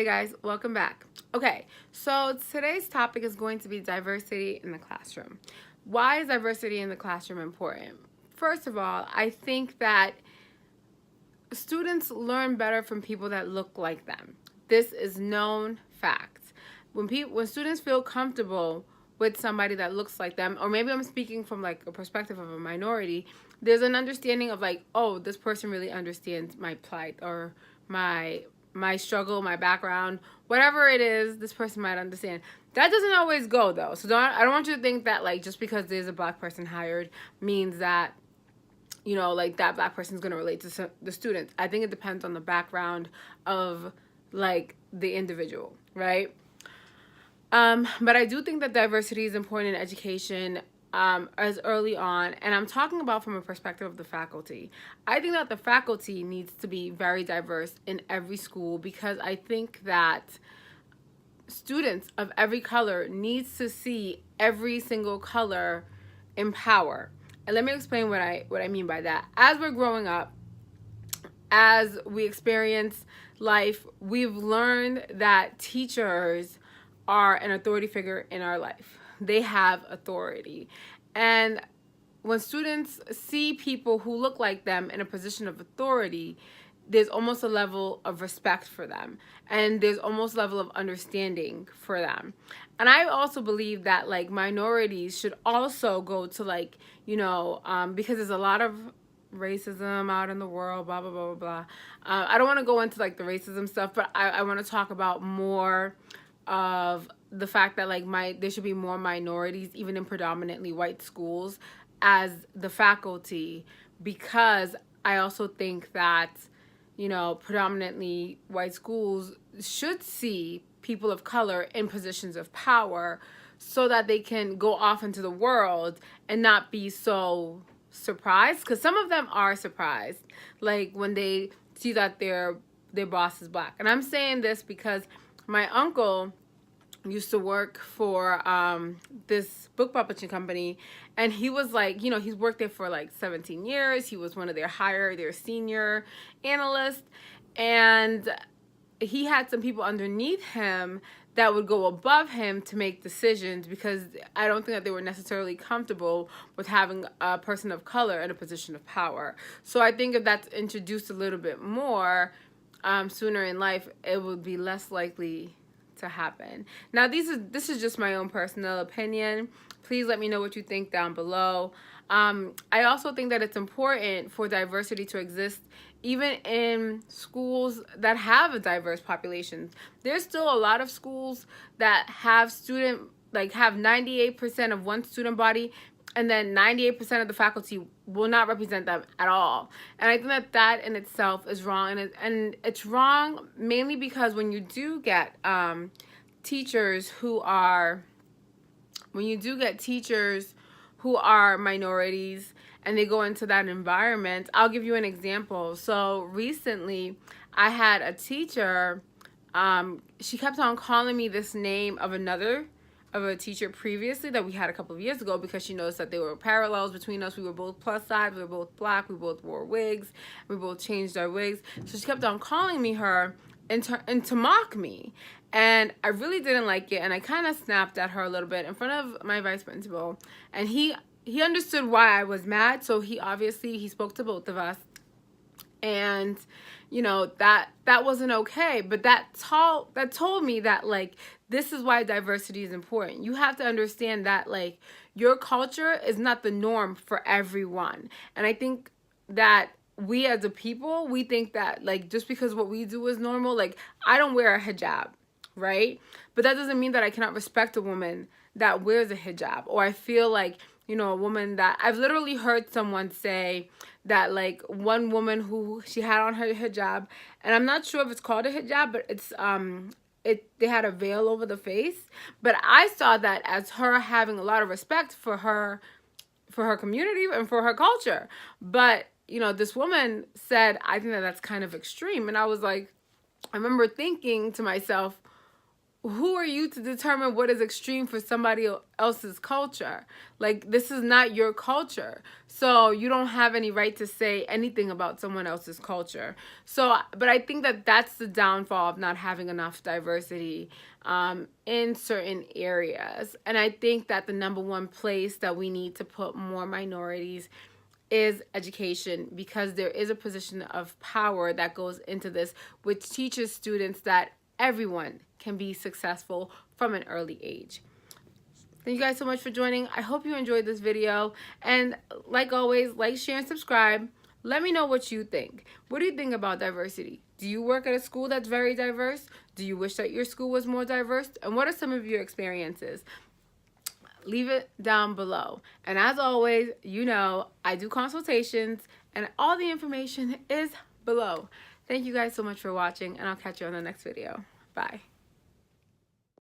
Hey guys, welcome back. Okay, so today's topic is going to be diversity in the classroom. Why is diversity in the classroom important? First of all, I think that students learn better from people that look like them. This is known fact. When students feel comfortable with somebody that looks like them, or maybe I'm speaking from like a perspective of a minority, there's an understanding of like, oh, this person really understands my plight or my struggle, my background, whatever it is, this person might understand. That doesn't always go though. So I don't want you to think that like just because there's a black person hired means that like that black person is going to relate to the students. I think it depends on the background of like the individual, right? But I do think that diversity is important in education as early on, and I'm talking about from a perspective of the faculty. I think that the faculty needs to be very diverse in every school because I think that students of every color needs to see every single color in power. And let me explain what I mean by that. As we're growing up, as we experience life, we've learned that teachers are an authority figure in our life. They have authority. And when students see people who look like them in a position of authority, there's almost a level of respect for them, and there's almost a level of understanding for them. And I also believe that like minorities should also go to like because there's a lot of racism out in the world, blah blah blah blah blah. I don't want to go into like the racism stuff, but I want to talk about more of the fact that like there should be more minorities even in predominantly white schools as the faculty, because I also think that predominantly white schools should see people of color in positions of power so that they can go off into the world and not be so surprised, because some of them are surprised like when they see that their boss is black. And I'm saying this because my uncle used to work for this book publishing company, and he was like, he's worked there for like 17 years. He was one of their senior analysts, and he had some people underneath him that would go above him to make decisions, because I don't think that they were necessarily comfortable with having a person of color in a position of power. So I think if that's introduced a little bit more sooner in life, it would be less likely to happen. Now, this is just my own personal opinion. Please let me know what you think down below. I also think that it's important for diversity to exist even in schools that have a diverse population. There's still a lot of schools that have have 98% of one student body, and then 98% of the faculty will not represent them at all. And I think that in itself is wrong. And it's wrong mainly because when you do get teachers who are minorities and they go into that environment, I'll give you an example. So recently I had a teacher, she kept on calling me this name of a teacher previously that we had a couple of years ago, because she noticed that there were parallels between us. We were both plus size, we were both black, we both wore wigs, we both changed our wigs. So she kept on calling me her and to mock me. And I really didn't like it, and I kind of snapped at her a little bit in front of my vice principal. And he understood why I was mad, so he spoke to both of us. And that wasn't okay, but that told me that like this is why diversity is important. You have to understand that like your culture is not the norm for everyone. And I think that we as a people, we think that like just because what we do is normal, like I don't wear a hijab, right? But that doesn't mean that I cannot respect a woman that wears a hijab. Or I feel like a woman that I've literally heard someone say that like one woman who she had on her hijab, and I'm not sure if it's called a hijab, but it's they had a veil over the face, but I saw that as her having a lot of respect for her community and for her culture. But this woman said, I think that that's kind of extreme. And I was like, I remember thinking to myself, who are you to determine what is extreme for somebody else's culture? Like, this is not your culture. So you don't have any right to say anything about someone else's culture. So, but I think that that's the downfall of not having enough diversity in certain areas. And I think that the number one place that we need to put more minorities is education, because there is a position of power that goes into this, which teaches students that everyone can be successful from an early age. Thank you guys so much for joining. I hope you enjoyed this video. And like always, like, share, and subscribe. Let me know what you think. What do you think about diversity? Do you work at a school that's very diverse? Do you wish that your school was more diverse? And what are some of your experiences? Leave it down below. And as always, you know, I do consultations, and all the information is below. Thank you guys so much for watching, and I'll catch you on the next video. Bye.